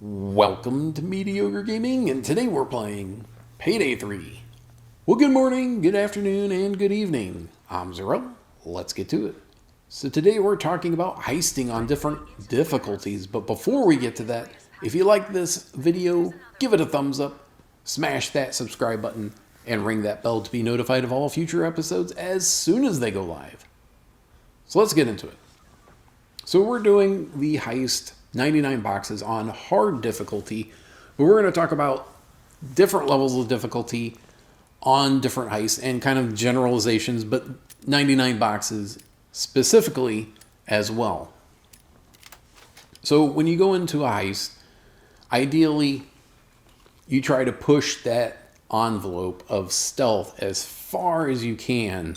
Welcome to Mediocre Gaming, and today we're playing Payday 3. Well, good morning, good afternoon, and good evening. I'm Zero. Let's get to it. So today we're talking about heisting on different difficulties, but before we get to that, if you like this video, give it a thumbs up, smash that subscribe button, and ring that bell to be notified of all future episodes as soon as they go live. So let's get into it. So we're doing the heist 99 boxes on hard difficulty, but we're going to talk about different levels of difficulty on different heists and kind of generalizations, but 99 boxes specifically as well. So when you go into a heist, ideally you try to push that envelope of stealth as far as you can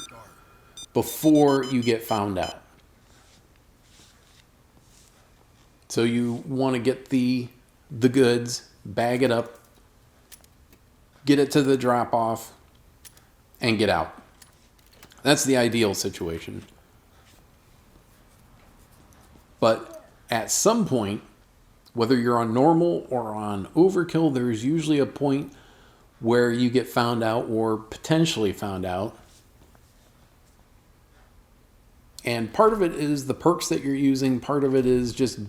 before you get found out. So you want to get the goods, bag it up, get it to the drop-off, and get out. That's the ideal situation. But at some point, whether you're on normal or on overkill, there's usually a point where you get found out or potentially found out. And part of it is the perks that you're using. Part of it is just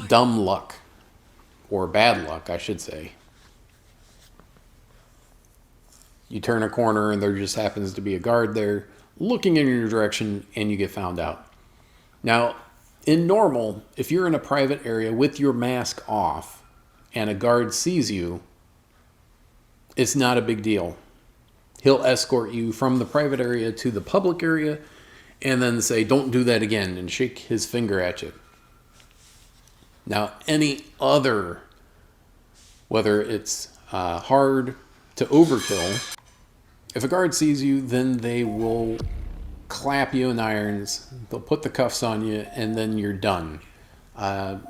dumb luck, or bad luck, I should say. You turn a corner and there just happens to be a guard there looking in your direction and you get found out. Now, in normal, if you're in a private area with your mask off and a guard sees you, it's not a big deal. He'll escort you from the private area to the public area and then say, "Don't do that again," and shake his finger at you. Now, any other, whether it's hard to overkill, if a guard sees you, then they will clap you in irons, they'll put the cuffs on you, and then you're done. The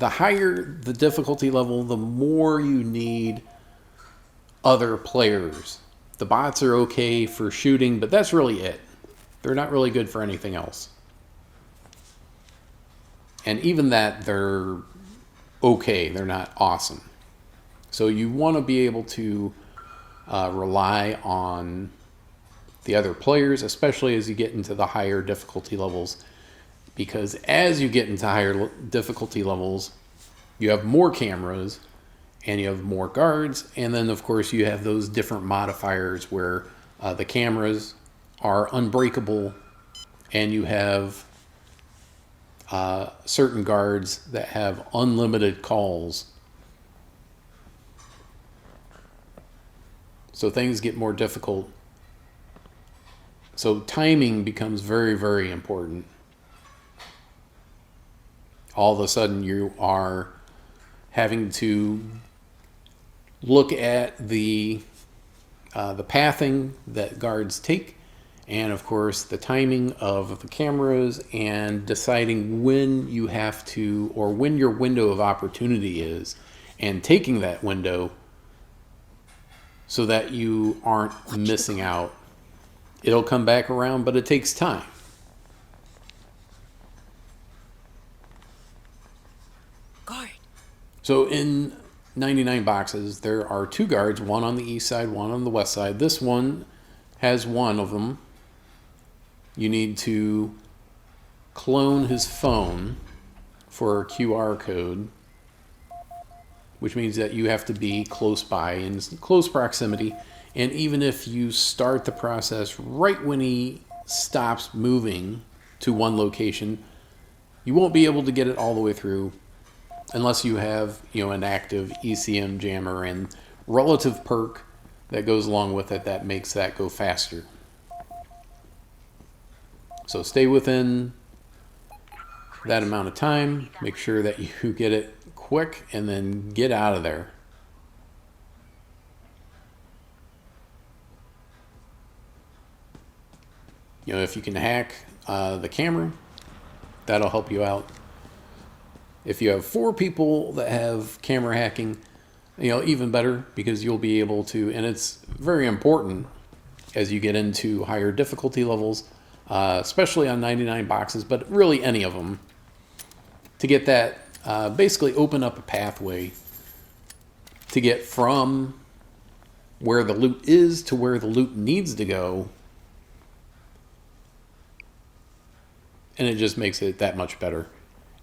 higher the difficulty level, the more you need other players. The bots are okay for shooting, but that's really it. They're not really good for anything else. And even that, they're okay. They're not awesome. So you want to be able to rely on the other players, especially as you get into the higher difficulty levels. Because as you get into higher difficulty levels, you have more cameras and you have more guards. And then, of course, you have those different modifiers where the cameras are unbreakable and you have certain guards that have unlimited calls. So things get more difficult. So timing becomes very, very important. All of a sudden you are having to look at the pathing that guards take, and of course the timing of the cameras, and deciding when you have to, or when your window of opportunity is, and taking that window so that you aren't missing out. It'll come back around, but it takes time. Guard. So in 99 boxes, there are two guards, one on the east side, one on the west side. This one has one of them. You need to clone his phone for a QR code, which means that you have to be close by, in close proximity. And even if you start the process right when he stops moving to one location, you won't be able to get it all the way through unless you have, an active ECM jammer and relative perk that goes along with it that makes that go faster. So stay within that amount of time. Make sure that you get it quick and then get out of there. If you can hack the camera, that'll help you out. If you have 4 people that have camera hacking, even better, because you'll be able to, and it's very important as you get into higher difficulty levels, especially on 99 boxes, but really any of them, to get that basically open up a pathway to get from where the loot is to where the loot needs to go. And it just makes it that much better.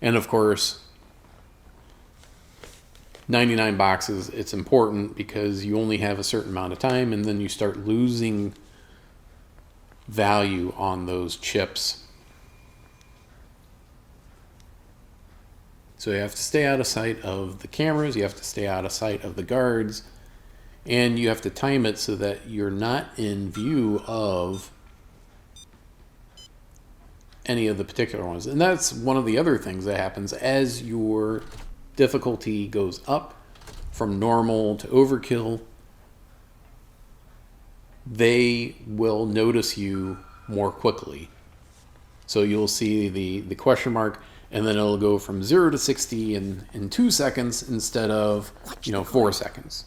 And of course, 99 boxes, it's important because you only have a certain amount of time and then you start losing value on those chips. So you have to stay out of sight of the cameras, you have to stay out of sight of the guards, and you have to time it so that you're not in view of any of the particular ones. And that's one of the other things that happens as your difficulty goes up from normal to overkill. They will notice you more quickly. So you'll see the question mark, and then it'll go from 0 to 60 in 2 seconds instead of 4 seconds.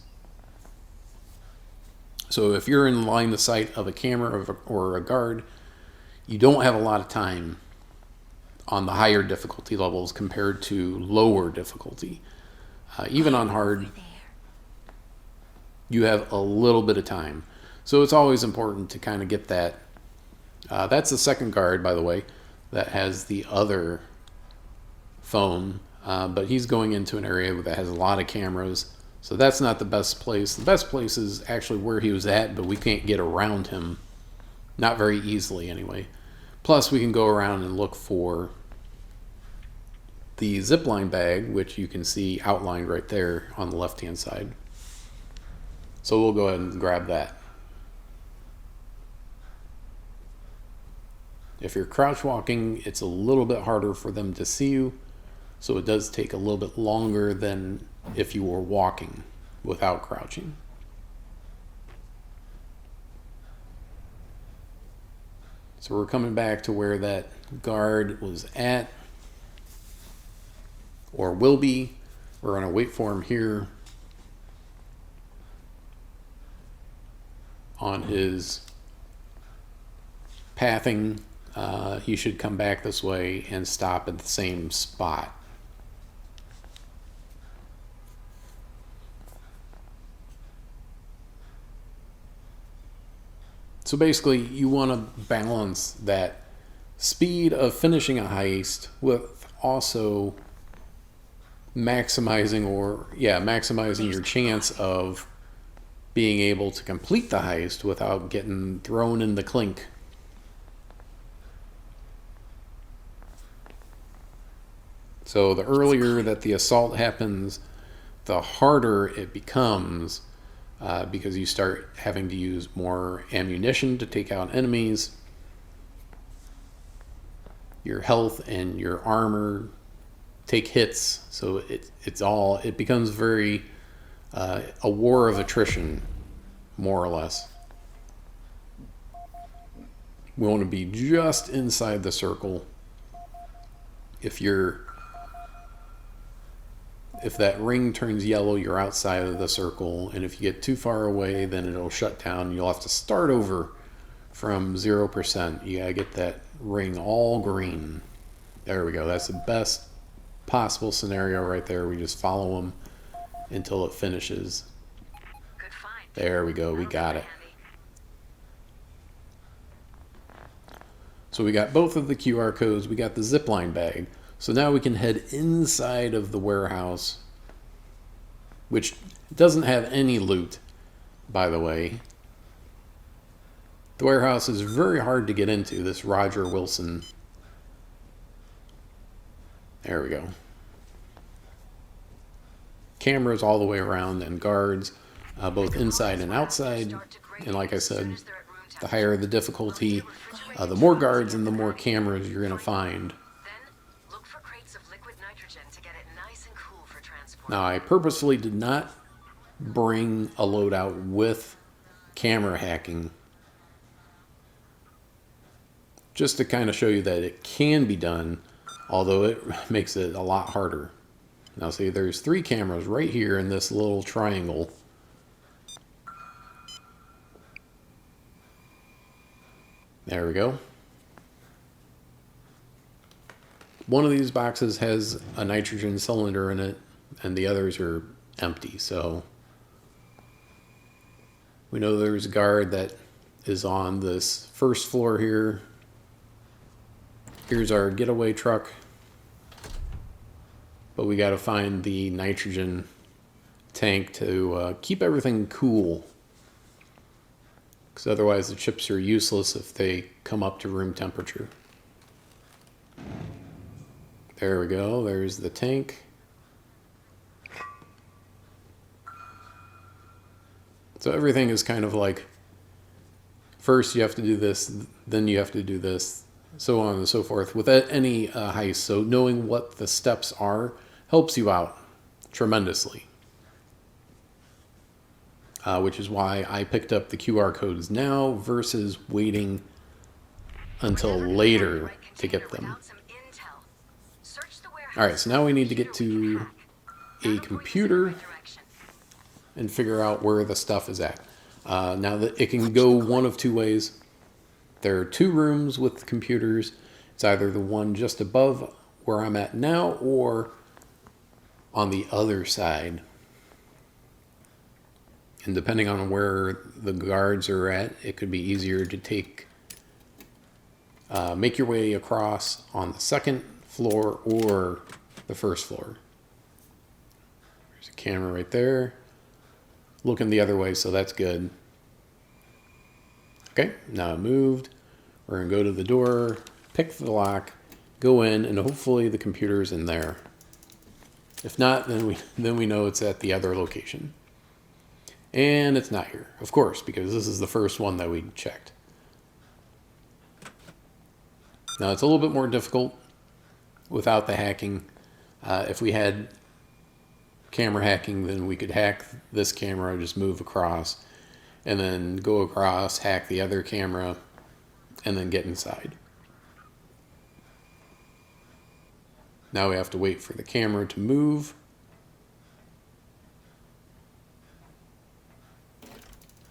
So if you're in line of sight of a camera or a guard, you don't have a lot of time on the higher difficulty levels compared to lower difficulty. Even on hard, you have a little bit of time. So it's always important to kind of get that. That's the second guard, by the way, that has the other phone. But he's going into an area that has a lot of cameras. So that's not the best place. The best place is actually where he was at, but we can't get around him. Not very easily, anyway. Plus, we can go around and look for the zipline bag, which you can see outlined right there on the left-hand side. So we'll go ahead and grab that. If you're crouch walking, it's a little bit harder for them to see you. So it does take a little bit longer than if you were walking without crouching. So we're coming back to where that guard was at, or will be. We're going to wait for him here on his pathing. He should come back this way and stop at the same spot. So basically, you want to balance that speed of finishing a heist with also maximizing your chance of being able to complete the heist without getting thrown in the clink. So the earlier that the assault happens, the harder it becomes, because you start having to use more ammunition to take out enemies. Your health and your armor take hits, so it becomes very a war of attrition, more or less. We want to be just inside the circle. If that ring turns yellow, you're outside of the circle, and if you get too far away, then it'll shut down. You'll have to start over from 0%. You gotta get that ring all green. There we go. That's the best possible scenario right there. We just follow them until it finishes. Good find. There we go. We got it. So we got both of the QR codes. We got the zipline bag. So now we can head inside of the warehouse, which doesn't have any loot, by the way. The warehouse is very hard to get into, this Roger Wilson. There we go. Cameras all the way around and guards, both inside and outside. And like I said, the higher the difficulty, the more guards and the more cameras you're going to find. Now, I purposefully did not bring a loadout with camera hacking, just to kind of show you that it can be done, although it makes it a lot harder. Now, see, there's 3 cameras right here in this little triangle. There we go. one of these boxes has a nitrogen cylinder in it, and the others are empty. So we know there's a guard that is on this first floor here. Here's our getaway truck. But we got to find the nitrogen tank to keep everything cool. Because otherwise the chips are useless if they come up to room temperature. There we go. There's the tank. So everything is kind of like, first you have to do this, then you have to do this, so on and so forth, with any heist. So knowing what the steps are helps you out tremendously. Which is why I picked up the QR codes now versus waiting until later to get them. Alright, so now we need to get to a computer and figure out where the stuff is at. Now that it can go one of two ways. There are two rooms with computers. It's either the one just above where I'm at now or on the other side. And depending on where the guards are at, it could be easier to make your way across on the second floor or the first floor. There's a camera right there. Looking the other way, so that's good. Okay, now I moved. We're going to go to the door, pick the lock, go in, and hopefully the computer's in there. If not, then we know it's at the other location. And it's not here, of course, because this is the first one that we checked. Now, it's a little bit more difficult without the hacking. If we had camera hacking, then we could hack this camera, just move across, and then go across, hack the other camera, and then get inside. Now we have to wait for the camera to move.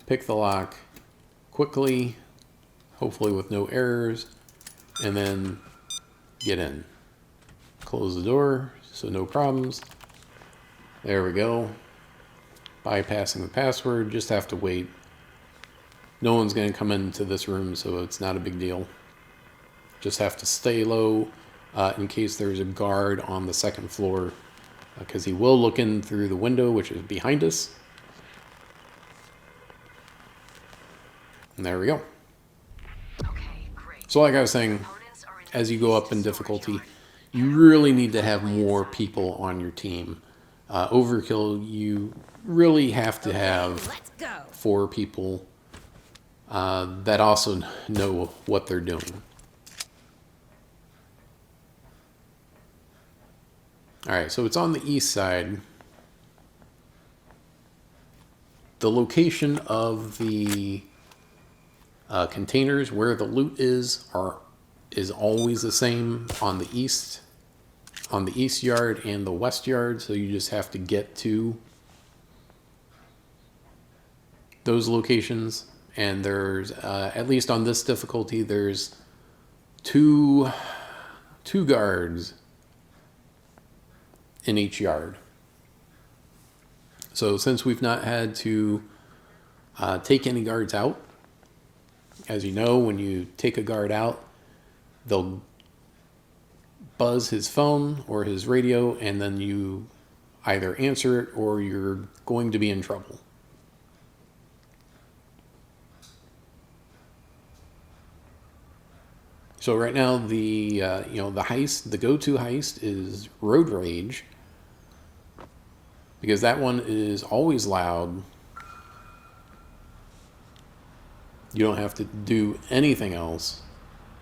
Pick the lock quickly, hopefully with no errors, and then get in. Close the door, so no problems. There we go. Bypassing the password, just have to wait. No one's going to come into this room, so it's not a big deal. Just have to stay low in case there's a guard on the second floor, because he will look in through the window, which is behind us. And there we go. Okay, great. So like I was saying, as you go up in difficulty, you really need to have more people on your team. Overkill, you really have to have 4 people that also know what they're doing. Alright, so it's on the east side. The location of the containers where the loot is always the same on the east yard and the west yard, so you just have to get to those locations. And there's at least on this difficulty, there's two guards in each yard. So since we've not had to take any guards out, as you know, when you take a guard out, they'll buzz his phone or his radio, and then you either answer it or you're going to be in trouble. So right now, the heist, the go-to heist is Road Rage, because that one is always loud. You don't have to do anything else.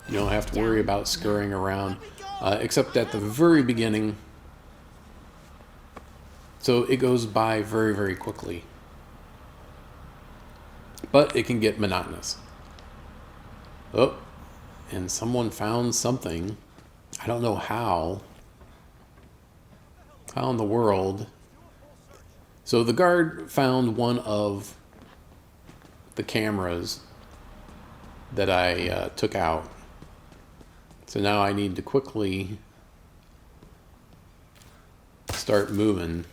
You don't have to worry about scurrying around, except at the very beginning. So it goes by very, very quickly. But it can get monotonous. Oh, and someone found something. I don't know how. How in the world? So the guard found one of the cameras that I took out. So now I need to quickly start moving.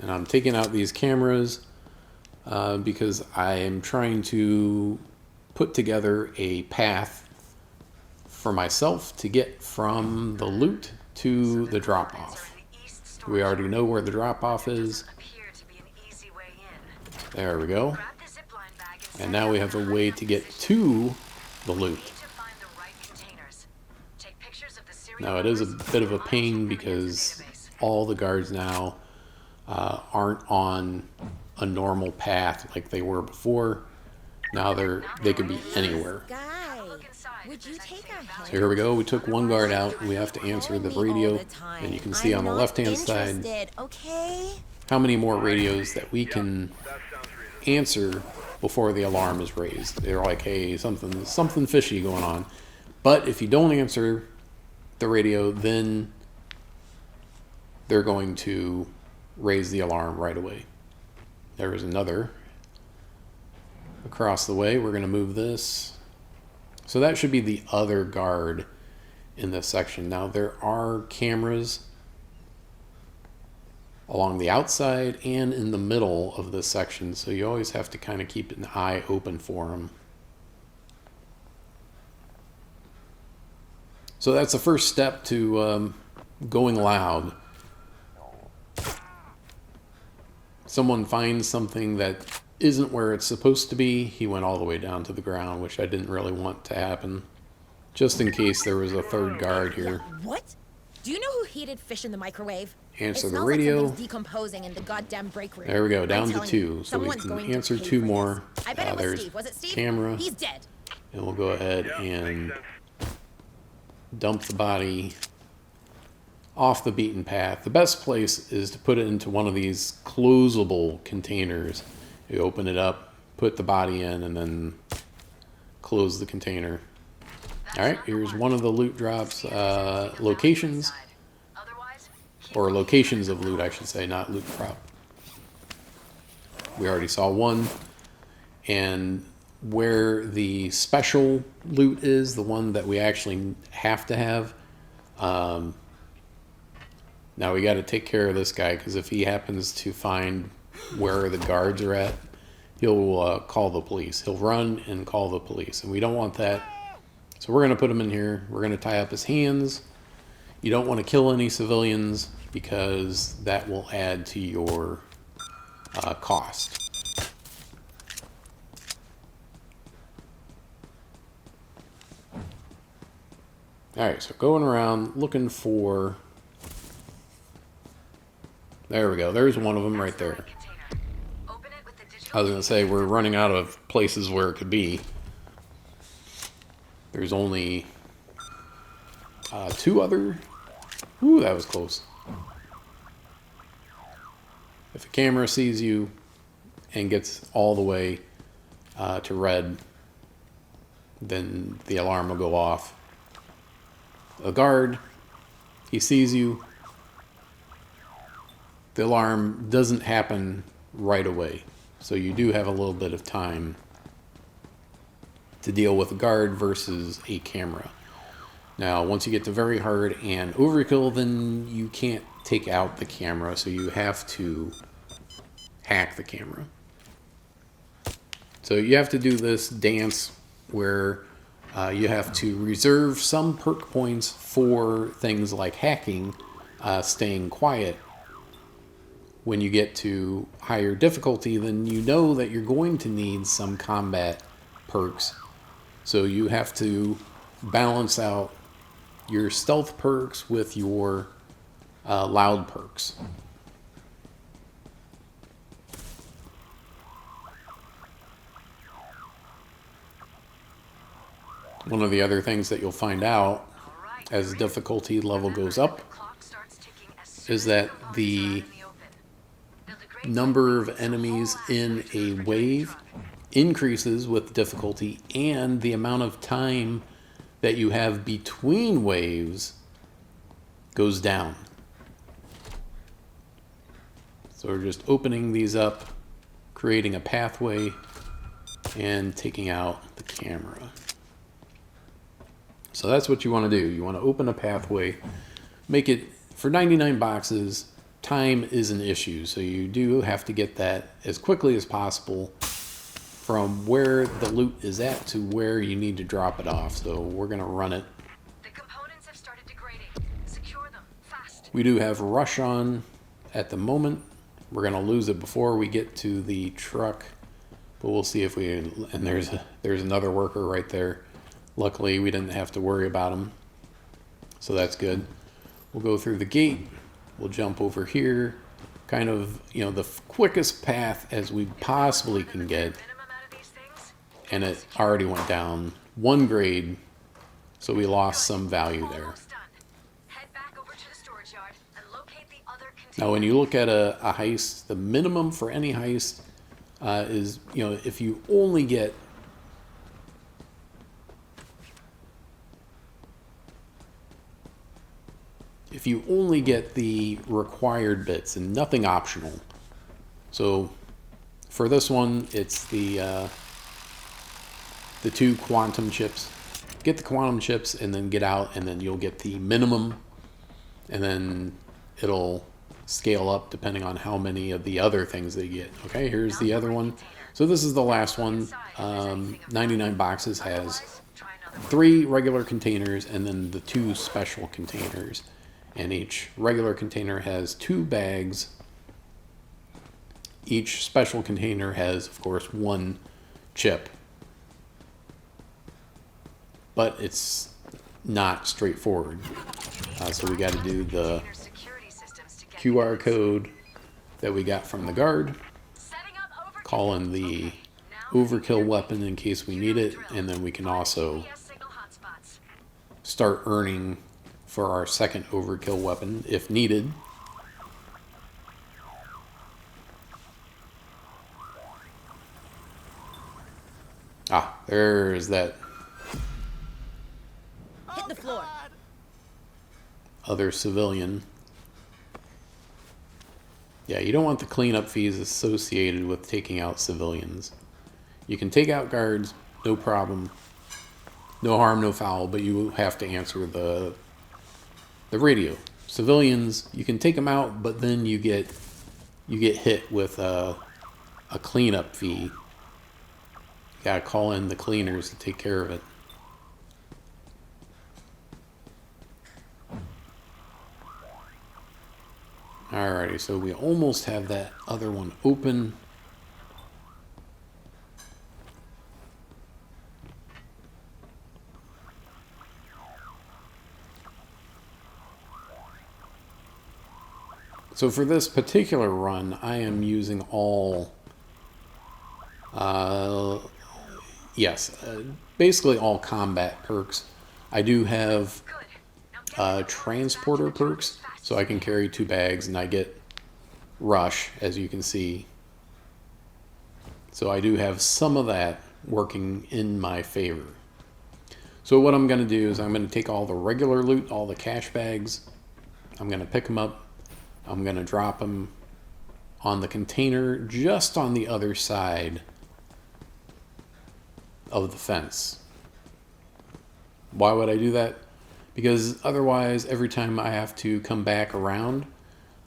And I'm taking out these cameras because I am trying to put together a path for myself to get from the loot to the drop-off. We already know where the drop-off is. There we go. And now we have a way to get to the loot. Now it is a bit of a pain because all the guards now aren't on a normal path like they were before. Now they could be anywhere. So here we go. We took one guard out. We have to answer the radio, and you can see on the left-hand side how many more radios that we can answer before the alarm is raised. They're like, hey, something fishy going on. But if you don't answer the radio, then they're going to raise the alarm right away. There is another across the way. We're going to move this. So that should be the other guard in this section. Now there are cameras along the outside and in the middle of this section, so you always have to kind of keep an eye open for them. So that's the first step to going loud. Someone finds something that isn't where it's supposed to be. He went all the way down to the ground, which I didn't really want to happen, just in case there was a third guard here. What? Do you know who heated fish in the microwave? Answer the radio. Like decomposing in the goddamn break room. There we go, down to 2, so we can answer 2 more. I bet it was there's Steve. Was it Steve? Camera. He's dead. And we'll go ahead and dump the body off the beaten path. The best place is to put it into one of these closable containers. You open it up, put the body in, and then close the container. Alright, here's one of the loot drops locations. Or locations of loot, I should say, not loot drop. We already saw one. And where the special loot is, the one that we actually have to have, now we got to take care of this guy, because if he happens to find where the guards are at, he'll call the police. He'll run and call the police, and we don't want that. So we're going to put him in here. We're going to tie up his hands. You don't want to kill any civilians, because that will add to your cost. Alright, so going around looking for... There we go. There's one of them right there. I was going to say, we're running out of places where it could be. There's only 2 other... Ooh, that was close. If a camera sees you and gets all the way to red, then the alarm will go off. A guard, he sees you. The alarm doesn't happen right away, so you do have a little bit of time to deal with a guard versus a camera. Now, once you get to very hard and overkill, then you can't take out the camera, so you have to hack the camera. So you have to do this dance where you have to reserve some perk points for things like hacking, staying quiet. When you get to higher difficulty, then you know that you're going to need some combat perks. So you have to balance out your stealth perks with your loud perks. One of the other things that you'll find out as the difficulty level goes up is that the number of enemies in a wave increases with difficulty, and the amount of time that you have between waves goes down. So we're just opening these up, creating a pathway, and taking out the camera. So that's what you want to do. You want to open a pathway, make it for 99 boxes, time is an issue. So you do have to get that as quickly as possible from where the loot is at to where you need to drop it off. So we're going to run it. The components have started degrading. Secure them fast. We do have rush on at the moment. We're going to lose it before we get to the truck, but we'll see if we, and there's another worker right there. Luckily, we didn't have to worry about him, so that's good. We'll go through the gate. We'll jump over here, kind of, the quickest path as we possibly can get. Minimum out of these things. And it already went down 1 grade, so we lost some value there. Almost done. Head back over to the storage yard and locate the other container. Now, when you look at a heist, the minimum for any heist is, if you only get the required bits and nothing optional. So for this one, it's the 2 quantum chips. Get the quantum chips and then get out, and then you'll get the minimum, and then it'll scale up depending on how many of the other things they get. Okay, here's the other one. So this is the last one. 99 boxes has 3 regular containers and then the 2 special containers. And each regular container has 2 bags. Each special container has, of course, 1 chip. But it's not straightforward. So we got to do the QR code that we got from the guard, call in the overkill weapon in case we need it, and then we can also start earning for our second overkill weapon if needed. Ah, there's that Hit the floor. other civilian. Yeah, you don't want the cleanup fees associated with taking out civilians. You can take out guards, no problem. No harm, no foul, but you have to answer the radio. Civilians, you can take them out, but then you get hit with a cleanup fee. You gotta call in the cleaners to take care of it. Alrighty, so we almost have that other one open. So for this particular run, I am using all, basically all combat perks. I do have transporter perks, so I can carry 2 bags and I get rush, as you can see. So I do have some of that working in my favor. So what I'm going to do is I'm going to take all the regular loot, all the cash bags, I'm going to pick them up, I'm going to drop them on the container just on the other side of the fence. Why would I do that? Because otherwise, every time I have to come back around,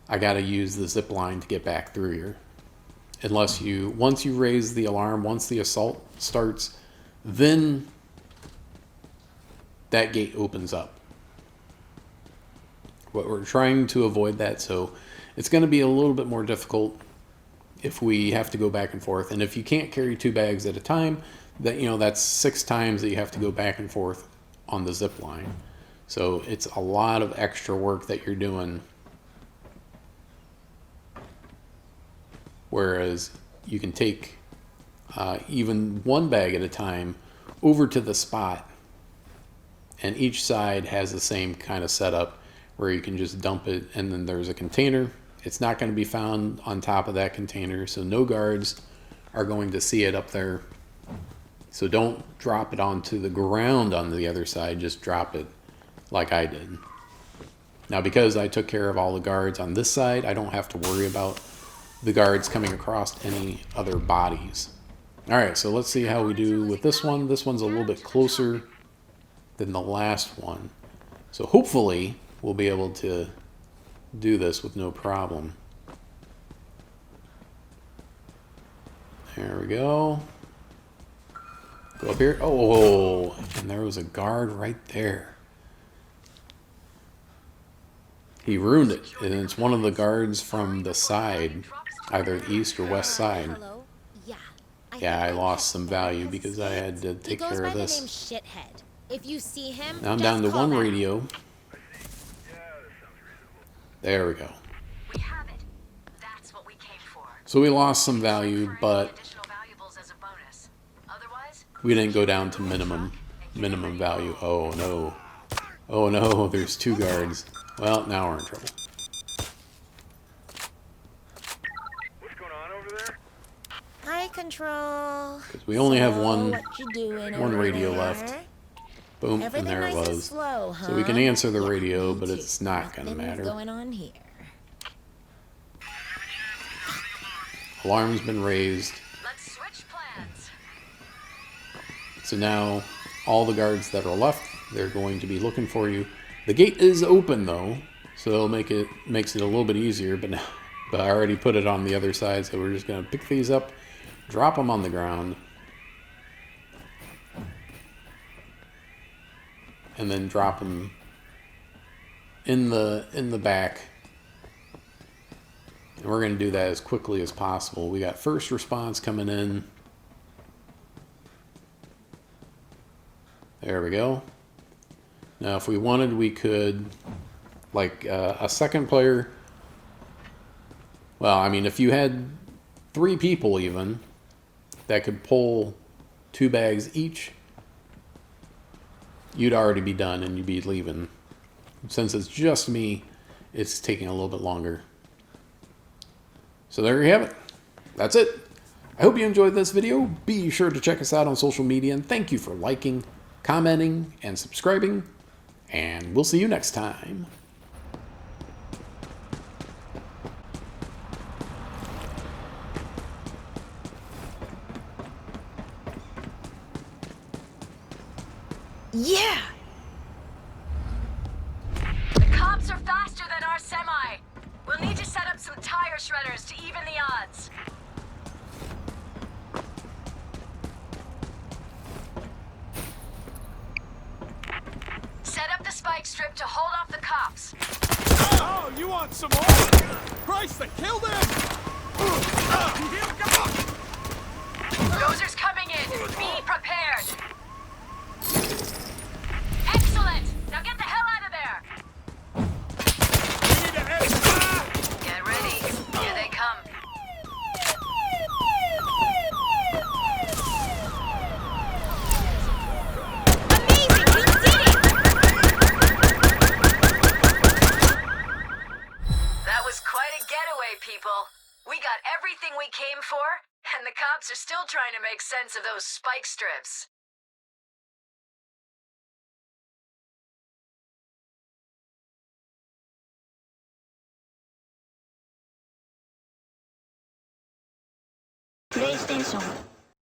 I got to use the zip line to get back through here. Unless once you raise the alarm, once the assault starts, then that gate opens up. But we're trying to avoid that, so it's going to be a little bit more difficult if we have to go back and forth. And if you can't carry 2 bags at a time, that's 6 times that you have to go back and forth on the zip line. So it's a lot of extra work that you're doing. Whereas you can take even 1 bag at a time over to the spot, and each side has the same kind of setup where you can just dump it, and then there's a container. It's not going to be found on top of that container, so no guards are going to see it up there. So don't drop it onto the ground on the other side, just drop it like I did. Now, because I took care of all the guards on this side, I don't have to worry about the guards coming across any other bodies. All right, so let's see how we do with this one. This one's a little bit closer than the last one. So hopefully we'll be able to do this with no problem. There we go. Go up here. Oh, and there was a guard right there. He ruined it, and it's one of the guards from the side, either the east or west side. Hello? Yeah. Yeah, I lost some value because I had to take care of this. He goes by the name Shithead. If you see him, Now I'm just down to call one back. radio. There we go. We have it. That's what we came for. So we lost some value, but Additional valuables as a bonus. Otherwise, we didn't go down to minimum value. Oh no. Oh no, there's two guards. Well, now we're in trouble. What's going on over there? Hi, Control. Because we only have one What you doing one over radio there? left. Boom, Everything and there it nice and was. slow, huh? So we can answer the Yeah, radio, me but too. it's not going to Nothing's matter. going on here. Alarm's been raised. let's switch plans. So now all the guards that are left, they're going to be looking for you. The gate is open though, so it'll makes it a little bit easier, but I already put it on the other side, so we're just going to pick these up, drop them on the ground, and then drop them in the back. And we're going to do that as quickly as possible. We got first response coming in. There we go. Now, if we wanted, we could, like, a second player. Well, I mean, if you had 3 people even that could pull 2 bags each, you'd already be done and you'd be leaving. Since it's just me, it's taking a little bit longer. So there you have it. That's it. I hope you enjoyed this video. Be sure to check us out on social media, and thank you for liking, commenting, and subscribing. And we'll see you next time. Yeah! The cops are faster than our semi. We'll need to set up some tire shredders to even the odds. Set up the spike strip to hold off the cops. Oh, you want some more? Christ, they killed him! Dozers coming in. Be prepared. Excellent. Now get the hell out of there. We need to head. Get ready. Here they come. Amazing! We did it! That was quite a getaway, people. We got everything we came for, and the cops are still trying to make sense of those spike strips. PlayStation